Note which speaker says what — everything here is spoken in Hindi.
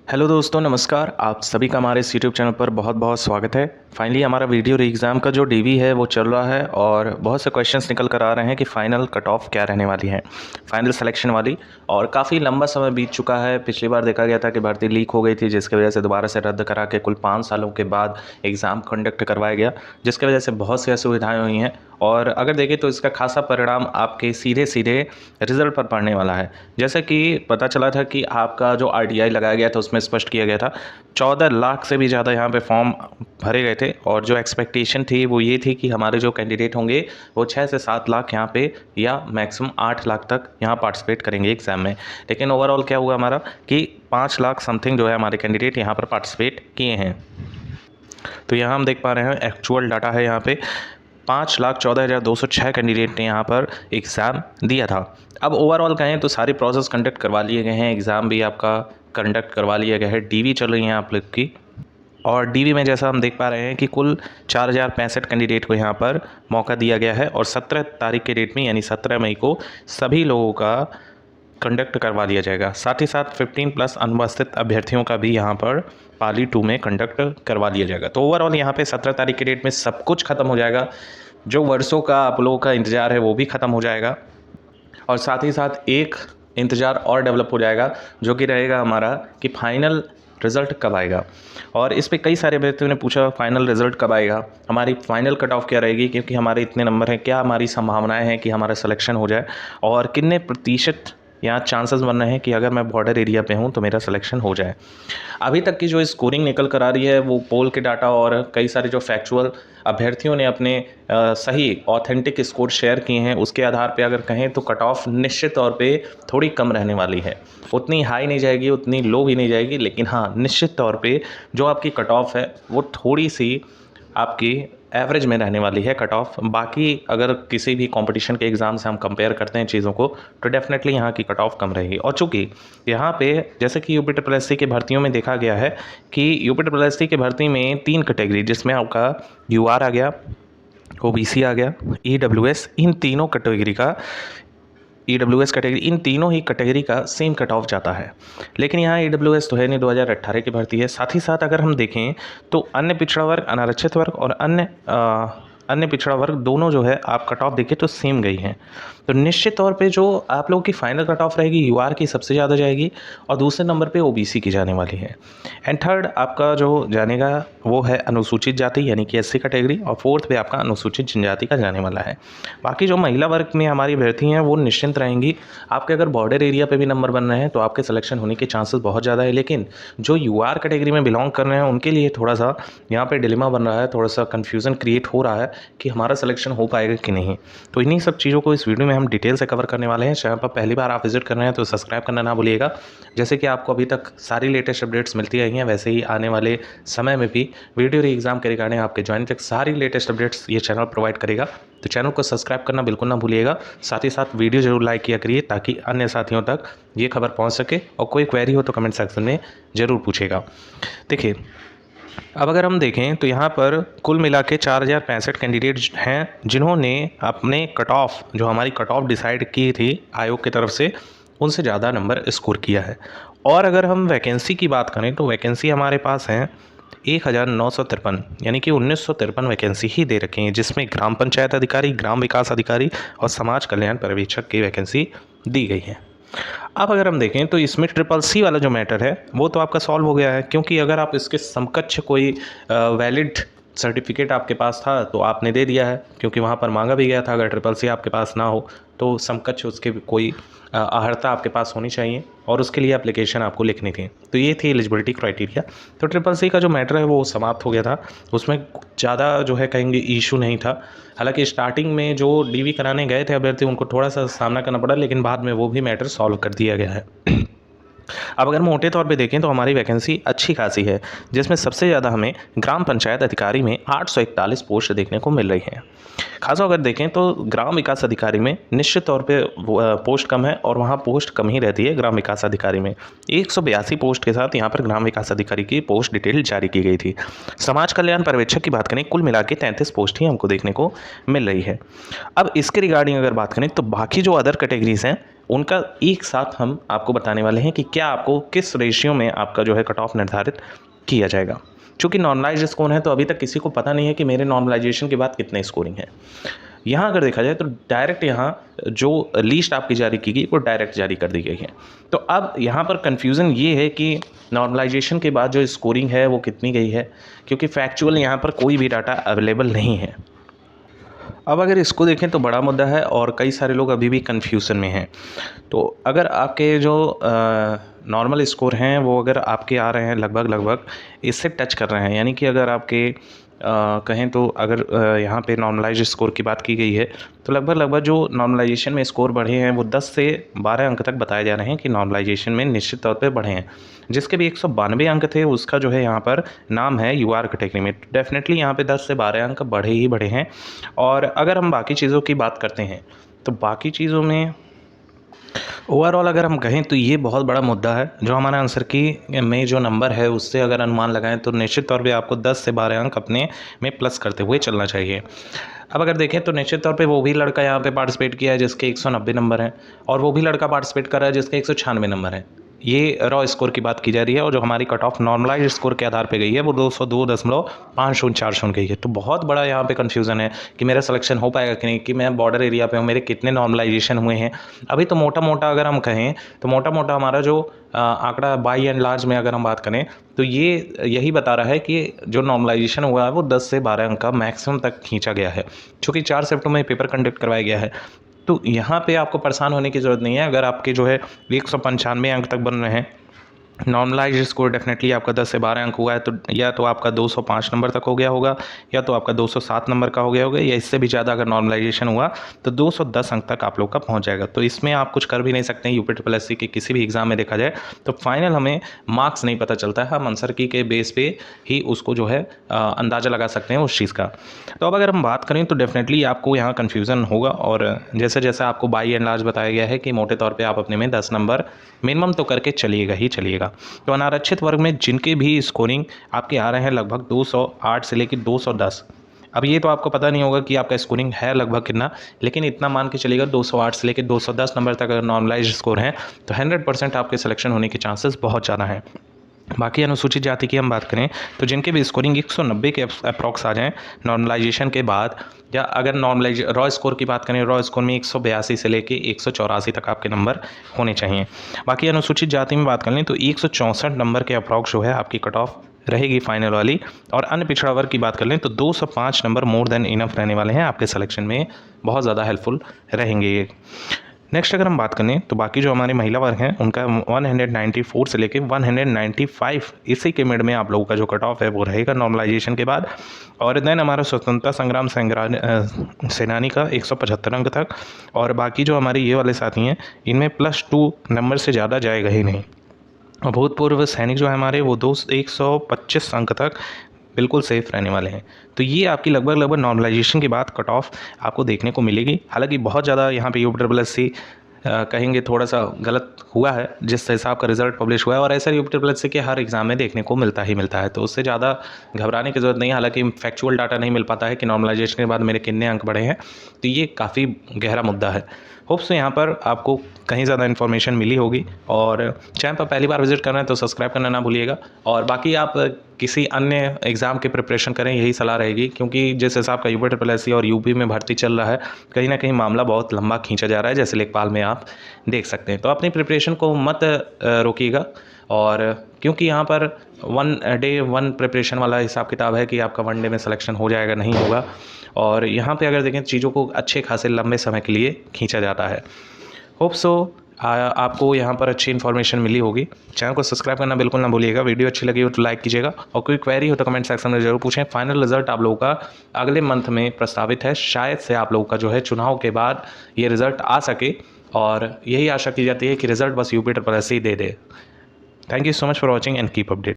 Speaker 1: हेलो दोस्तों, नमस्कार। आप सभी का हमारे इस यूट्यूब चैनल पर बहुत बहुत स्वागत है। फाइनली हमारा वीडियो री एग्ज़ाम का जो डीवी है वो चल रहा है और बहुत से क्वेश्चंस निकल कर आ रहे हैं कि फ़ाइनल कट ऑफ क्या रहने वाली है, फाइनल सिलेक्शन वाली। और काफ़ी लंबा समय बीत चुका है। पिछली बार देखा गया था कि भर्ती लीक हो गई थी, जिसकी वजह से दोबारा से रद्द करा के कुल 5 सालों के बाद एग्ज़ाम कंडक्ट करवाया गया, जिसकी वजह से बहुत सी असुविधाएँ हुई हैं। और अगर देखें तो इसका खासा परिणाम आपके सीधे सीधे रिजल्ट पर पड़ने वाला है। जैसे कि पता चला था कि आपका जो आरटीआई लगाया गया था उसमें स्पष्ट किया गया था 14 लाख से भी ज़्यादा यहाँ पे फॉर्म भरे गए थे। और जो एक्सपेक्टेशन थी वो ये थी कि हमारे जो कैंडिडेट होंगे वो 6 से 7 लाख यहाँ पे या मैक्सिमम 8 लाख तक यहाँ पार्टिसिपेट करेंगे एग्ज़ाम में। लेकिन ओवरऑल क्या हुआ हमारा कि 5 लाख समथिंग जो है हमारे कैंडिडेट यहाँ पर पार्टिसिपेट किए हैं। तो यहाँ हम देख पा रहे हैं एक्चुअल डाटा है। यहाँ पे 5,14,206 कैंडिडेट ने यहाँ पर एग्ज़ाम दिया था। अब ओवरऑल कहें तो सारी प्रोसेस कंडक्ट करवा लिए गए हैं, एग्ज़ाम भी आपका कंडक्ट करवा लिया गया है, डीवी चल रही है आप लोग की। और डीवी में जैसा हम देख पा रहे हैं कि कुल 4,065 कैंडिडेट को यहाँ पर मौका दिया गया है और 17 तारीख के डेट में यानी 17 मई को सभी लोगों का कंडक्ट करवा लिया जाएगा। साथ ही साथ 15+ अनुपस्थित अभ्यर्थियों का भी यहाँ पर पाली 2 में कंडक्ट करवा लिया जाएगा। तो ओवरऑल यहाँ पे 17 तारीख के डेट में सब कुछ ख़त्म हो जाएगा। जो वर्षों का आप लोगों का इंतज़ार है वो भी ख़त्म हो जाएगा। और साथ ही साथ एक इंतज़ार और डेवलप हो जाएगा, जो कि रहेगा हमारा कि फाइनल रिज़ल्ट कब आएगा। और इस पे कई सारे अभ्यर्थियों ने पूछा फाइनल रिज़ल्ट कब आएगा, हमारी फाइनल कट ऑफ क्या रहेगी, क्योंकि हमारे इतने नंबर हैं, क्या हमारी संभावनाएं हैं कि हमारा सिलेक्शन हो जाए और कितने प्रतिशत यहाँ चांसेस बन रहे हैं कि अगर मैं बॉर्डर एरिया पे हूँ तो मेरा सिलेक्शन हो जाए। अभी तक की जो स्कोरिंग निकल कर आ रही है वो पोल के डाटा और कई सारे जो फैक्चुअल अभ्यर्थियों ने अपने सही ऑथेंटिक स्कोर शेयर किए हैं उसके आधार पे अगर कहें तो कट ऑफ निश्चित तौर पे थोड़ी कम रहने वाली है। उतनी हाई नहीं जाएगी, उतनी लो भी नहीं जाएगी, लेकिन हाँ निश्चित तौर पे जो आपकी कट ऑफ है वो थोड़ी सी आपकी एवरेज में रहने वाली है कट ऑफ। बाकी अगर किसी भी कंपटीशन के एग्ज़ाम से हम कंपेयर करते हैं चीज़ों को तो डेफिनेटली यहाँ की कट ऑफ कम रहेगी। और चूँकि यहाँ पे जैसे कि यूपी ट्रिपल एस सी की भर्तियों में देखा गया है कि यूपी ट्रिपल एस सी की भर्ती में 3 कैटेगरी, जिसमें आपका यूआर आ गया, ओबीसी आ गया, ईडब्ल्यूएस, इन तीनों कैटेगरी का ईडब्ल्यूएस कैटेगरी, इन तीनों ही कैटेगरी का सेम कट ऑफ जाता है। लेकिन यहाँ ईडब्ल्यूएस तो है नहीं, 2018 की भर्ती है। साथ ही साथ अगर हम देखें तो अन्य पिछड़ा वर्ग, अनारक्षित वर्ग और अन्य पिछड़ा वर्ग दोनों जो है आप कट ऑफ देखें तो सेम गई हैं। तो निश्चित तौर पे जो आप लोगों की फाइनल कट ऑफ रहेगी यूआर की सबसे ज़्यादा जाएगी और दूसरे नंबर पे ओबीसी की जाने वाली है। एंड थर्ड आपका जो जानेगा वो है अनुसूचित जाति यानी कि एससी कैटेगरी, और फोर्थ पे आपका अनुसूचित जनजाति का जाने वाला है। बाकी जो महिला वर्ग में हमारी अभ्यर्थी हैं वो निश्चिंत रहेंगी। आपके अगर बॉर्डर एरिया पे भी नंबर बन रहे हैं तो आपके सिलेक्शन होने के चांसेस बहुत ज़्यादा है। लेकिन जो यूआर कैटेगरी में बिलोंग कर रहे हैं उनके लिए थोड़ा सा यहाँ पे डिलेमा बन रहा है, थोड़ा सा कन्फ्यूज़न क्रिएट हो रहा है कि हमारा सिलेक्शन हो पाएगा कि नहीं। तो इन्हीं सब चीज़ों को इस वीडियो में हम डिटेल से कवर करने वाले हैं। चैनल पर पहली बार आप विजिट कर रहे हैं तो सब्सक्राइब करना ना भूलिएगा। जैसे कि आपको अभी तक सारी लेटेस्ट अपडेट्स मिलती रही हैं, वैसे ही आने वाले समय में भी वीडियो री एग्ज़ाम के रिगार्डिंग आपके ज्वाइन तक सारी लेटेस्ट अपडेट्स ये चैनल प्रोवाइड करेगा। तो चैनल को सब्सक्राइब करना बिल्कुल ना भूलिएगा। साथ ही साथ वीडियो जरूर लाइक किया करिए ताकि अन्य साथियों तक ये खबर पहुंच सके, और कोई क्वेरी हो तो कमेंट सेक्शन में ज़रूर पूछेगा। देखिए, अब अगर हम देखें तो यहाँ पर कुल मिला के 4,065 कैंडिडेट हैं जिन्होंने अपने कट ऑफ, जो हमारी कट ऑफ डिसाइड की थी आयोग की तरफ से, उनसे ज़्यादा नंबर स्कोर किया है। और अगर हम वैकेंसी की बात करें तो वैकेंसी हमारे पास हैं 1,953, यानी कि 1,953 वैकेंसी ही दे रखी हैं, जिसमें ग्राम पंचायत अधिकारी, ग्राम विकास अधिकारी और समाज कल्याण पर्यवेक्षक की वैकेंसी दी गई है। अब अगर हम देखें तो इसमें ट्रिपल सी वाला जो मैटर है वो तो आपका सॉल्व हो गया है, क्योंकि अगर आप इसके समकक्ष कोई वैलिड सर्टिफिकेट आपके पास था तो आपने दे दिया है, क्योंकि वहाँ पर मांगा भी गया था अगर ट्रिपल सी आपके पास ना हो तो समकक्ष उसके कोई अर्हता आपके पास होनी चाहिए और उसके लिए एप्लीकेशन आपको लिखनी थी। तो ये थी एलिजिबिलिटी क्राइटेरिया। तो ट्रिपल सी का जो मैटर है वो समाप्त हो गया था, उसमें ज़्यादा जो है कहेंगे इशू नहीं था। हालांकि स्टार्टिंग में जो डीवी कराने गए थे अभ्यर्थी उनको थोड़ा सा सामना करना पड़ा, लेकिन बाद में वो भी मैटर सॉल्व कर दिया गया है। अब अगर मोटे तौर पे देखें तो हमारी वैकेंसी अच्छी खासी है, जिसमें सबसे ज़्यादा हमें ग्राम पंचायत अधिकारी में 841 पोस्ट देखने को मिल रही हैं। खासा अगर देखें तो ग्राम विकास अधिकारी में निश्चित तौर पे पोस्ट कम है और वहाँ पोस्ट कम ही रहती है। ग्राम विकास अधिकारी में 182 पोस्ट के साथ यहाँ पर ग्राम विकास अधिकारी की पोस्ट डिटेल जारी की गई थी। समाज कल्याण पर्यवेक्षक की बात करें कुल मिला के 33 पोस्ट ही हमको देखने को मिल रही है। अब इसके रिगार्डिंग अगर बात करें तो बाकी जो अदर कैटेगरीज हैं उनका एक साथ हम आपको बताने वाले हैं कि क्या आपको किस रेशियो में आपका जो है कट ऑफ निर्धारित किया जाएगा। चूँकि नॉर्मलाइज़्ड स्कोर है तो अभी तक किसी को पता नहीं है कि मेरे नॉर्मलाइजेशन के बाद कितने स्कोरिंग है। यहाँ अगर देखा जाए तो डायरेक्ट यहाँ जो लिस्ट आपकी जारी की गई वो डायरेक्ट जारी कर दी गई है। तो अब यहाँ पर कन्फ्यूज़न ये है कि नॉर्मलाइजेशन के बाद जो स्कोरिंग है वो कितनी गई है, क्योंकि फैक्चुअल यहाँ पर कोई भी डाटा अवेलेबल नहीं है। अब अगर इसको देखें तो बड़ा मुद्दा है और कई सारे लोग अभी भी कन्फ्यूज़न में हैं। तो अगर आपके जो नॉर्मल स्कोर हैं वो अगर आपके आ रहे हैं लगभग इससे टच कर रहे हैं, यानी कि अगर आपके कहें तो अगर यहाँ पे नॉर्मलाइज्ड स्कोर की बात की गई है तो लगभग जो नॉर्मलाइजेशन में स्कोर बढ़े हैं वो 10 से 12 अंक तक बताए जा रहे हैं कि नॉर्मलाइजेशन में निश्चित तौर पे बढ़े हैं। जिसके भी 192 अंक थे उसका जो है यहाँ पर नाम है यूआर कैटेगरी में। डेफिनेटली यहाँ पे 10 से 12 अंक बढ़े ही बढ़े हैं। और अगर हम बाकी चीज़ों की बात करते हैं तो बाकी चीज़ों में ओवरऑल अगर हम कहें तो ये बहुत बड़ा मुद्दा है। जो हमारा आंसर की में जो नंबर है उससे अगर अनुमान लगाएं तो निश्चित तौर पे आपको 10 से 12 अंक अपने में प्लस करते हुए चलना चाहिए। अब अगर देखें तो निश्चित तौर पे वो भी लड़का यहाँ पे पार्टिसिपेट किया है जिसके 190 नंबर हैं, और वो भी लड़का पार्टिसिपेट कर रहा है जिसके 196 नंबर हैं। ये रॉ स्कोर की बात की जा रही है और जो हमारी कट ऑफ नॉर्मलाइज्ड स्कोर के आधार पे गई है वो 202.5040 गई है। तो बहुत बड़ा यहाँ पे कन्फ्यूज़न है कि मेरा सिलेक्शन हो पाएगा कि नहीं, कि मैं बॉर्डर एरिया पे हूँ, मेरे कितने नॉर्मलाइजेशन हुए हैं। अभी तो मोटा अगर हम कहें तो मोटा हमारा जो आंकड़ा बाई एंड लार्ज में अगर हम बात करें तो ये यही बता रहा है कि जो नॉर्मलाइजेशन हुआ है वो 10 से 12 अंक का मैक्सिमम तक खींचा गया है, चूँकि 4 सिफ्टों में पेपर कंडक्ट करवाया गया है। तो यहाँ पे आपको परेशान होने की ज़रूरत नहीं है। अगर आपके जो है 195 अंक तक बन रहे हैं, नॉर्मलाइज्ड स्कोर डेफिनेटली आपका 10 से 12 अंक हुआ है तो या तो आपका 205 नंबर तक हो गया होगा, या तो आपका 207 नंबर का हो गया होगा, या इससे भी ज़्यादा अगर नॉर्मलाइजेशन हुआ तो 210 अंक तक आप लोग का पहुंच जाएगा। तो इसमें आप कुछ कर भी नहीं सकते हैं। यूपी के किसी भी एग्ज़ाम में देखा जाए तो फाइनल हमें मार्क्स नहीं पता चलता है, हम आंसर की के बेस पे ही उसको जो है अंदाज़ा लगा सकते हैं उस चीज़ का। तो अब अगर हम बात करें तो डेफिनेटली आपको यहाँ कन्फ्यूज़न होगा, और जैसे आपको बाई एंड लार्ज बताया गया है कि मोटे तौर पर आप अपने में 10 नंबर मिनिमम तो करके चलिएगा ही चलिएगा। तो अनारक्षित वर्ग में जिनके भी स्कोरिंग आपके आ रहे हैं लगभग 208 से लेकर 210, अब ये तो आपको पता नहीं होगा कि आपका स्कोरिंग है लगभग कितना, लेकिन इतना मान के चलिएगा 208 से लेकर 210 नंबर तक अगर नॉर्मलाइज्ड स्कोर है तो 100% आपके सिलेक्शन होने के चांसेस बहुत ज़्यादा हैं। बाकी अनुसूचित जाति की हम बात करें तो जिनके भी स्कोरिंग 190 के अप्रॉक्स आ जाएँ नॉर्मलाइजेशन के बाद, या अगर नॉर्मलाइज रॉ स्कोर की बात करें, रॉ स्कोर में 182 से लेके 184 तक आपके नंबर होने चाहिए। बाकी अनुसूचित जाति में बात कर लें तो 164 नंबर के अप्रॉक्स जो है आपकी कट ऑफ रहेगी फाइनल वाली। और अन्य पिछड़ा वर्ग की बात कर लें तो 205 नंबर मोर देन इनफ रहने वाले हैं आपके सिलेक्शन में, बहुत ज़्यादा हेल्पफुल रहेंगे ये। नेक्स्ट अगर हम बात करें तो बाकी जो हमारे महिला वर्ग हैं उनका 194 से लेके 195 इसी के मिड में आप लोगों का जो कट ऑफ है वो रहेगा नॉर्मलाइजेशन के बाद। और देन हमारा स्वतंत्रता संग्राम सेनानी का 175 अंक तक, और बाकी जो हमारे ये वाले साथी हैं इनमें +2 नंबर से ज़्यादा जाएगा ही नहीं। और भूतपूर्व सैनिक जो है हमारे वो 125 अंक तक बिल्कुल सेफ़ रहने वाले हैं। तो ये आपकी लगभग नॉर्मलाइजेशन के बाद कट ऑफ आपको देखने को मिलेगी। हालांकि बहुत ज़्यादा यहाँ पे यूपी कहेंगे थोड़ा सा गलत हुआ है जिस हिसाब का रिजल्ट पब्लिश हुआ है, और ऐसा यूपी के हर एग्ज़ाम में देखने को मिलता है। तो उससे ज़्यादा घबराने की ज़रूरत नहीं है। हालांकि फैक्चुअल डाटा नहीं मिल पाता है कि नॉर्मलाइजेशन के बाद मेरे कितने अंक बढ़े हैं, तो ये काफ़ी गहरा मुद्दा है। होप्स यहाँ पर आपको कहीं ज़्यादा इन्फॉर्मेशन मिली होगी, और चैनल पर पहली बार विजिट करना है तो सब्सक्राइब करना ना भूलिएगा। और बाकी आप किसी अन्य एग्ज़ाम की प्रिपरेशन करें, यही सलाह रहेगी, क्योंकि जिस हिसाब का यूपी और यूपी में भर्ती चल रहा है कहीं ना कहीं मामला बहुत लंबा खींचा जा रहा है, जैसे लेखपाल में आप देख सकते हैं। तो अपनी प्रिपरेशन को मत रोकिएगा, और क्योंकि यहाँ पर 1 डे 1 प्रिपरेशन वाला हिसाब किताब है कि आपका 1 डे में सिलेक्शन हो जाएगा नहीं होगा, और यहाँ पे अगर देखें चीज़ों को अच्छे खासे लंबे समय के लिए खींचा जाता है। होप सो आपको यहाँ पर अच्छी इन्फॉर्मेशन मिली होगी। चैनल को सब्सक्राइब करना बिल्कुल ना भूलिएगा। वीडियो अच्छी लगी हो तो लाइक कीजिएगा, और कोई क्वेरी हो तो कमेंट सेक्शन में ज़रूर पूछें। फाइनल रिजल्ट आप लोगों का अगले मंथ में प्रस्तावित है, शायद से आप लोगों का जो है चुनाव के बाद ये रिज़ल्ट आ सके, और यही आशा की जाती है कि रिज़ल्ट बस UP he they they. Thank you so much for watching and keep update.